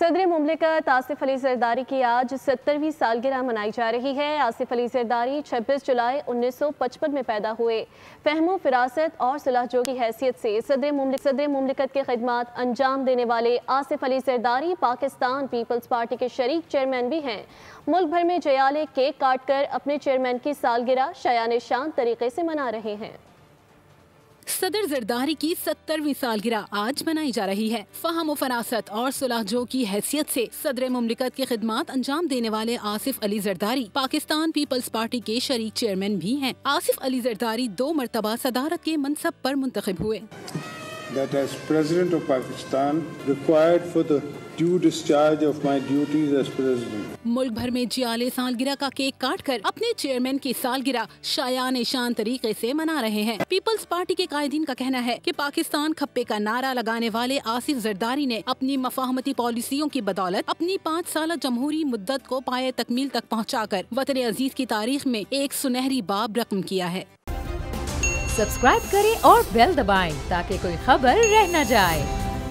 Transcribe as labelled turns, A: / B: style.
A: सदर मुमलिकत आसिफ अली जरदारी की आज 70वीं सालगिरह मनाई जा रही है। आसिफ अली जरदारी 26 जुलाई 1955 में पैदा हुए। फहमो फिरासत और सुलहजो की हैसियत से सदर मुमलिकत के खिदमात अंजाम देने वाले आसिफ अली जरदारी पाकिस्तान पीपल्स पार्टी के शरीक चेयरमैन भी हैं। मुल्क भर में जयाले केक काट कर अपने चेयरमैन की सालगिरह शायान शान तरीके से मना रहे हैं।
B: सदर जरदारी की 70वीं सालगिरह आज मनाई जा रही है। फहम फरासत और सुलहजो की हैसियत से सदर मुमलिकत की खिदमात अंजाम देने वाले आसिफ अली जरदारी पाकिस्तान पीपल्स पार्टी के शरीक चेयरमैन भी हैं। आसिफ अली जरदारी 2 मरतबा सदारत के मनसब पर मुंतखब हुए।
C: That as President of Pakistan, required for the due discharge of my duties as President.
B: मुल्क भर में जियाले सालगिरह का केक काट कर अपने चेयरमैन की सालगिरह शायान शान तरीके से मना रहे हैं। पीपल्स पार्टी के कायदीन का कहना है कि पाकिस्तान खप्पे का नारा लगाने वाले आसिफ जरदारी ने अपनी मफाहमती पॉलिसियों की बदौलत अपनी 5 साल जमहूरी मुद्दत को पाए तकमील तक पहुँचाकर वतन अजीज की तारीख में एक सुनहरी बाब रकम किया है।
D: सब्सक्राइब करें और बेल दबाएं ताकि कोई खबर रह न जाए।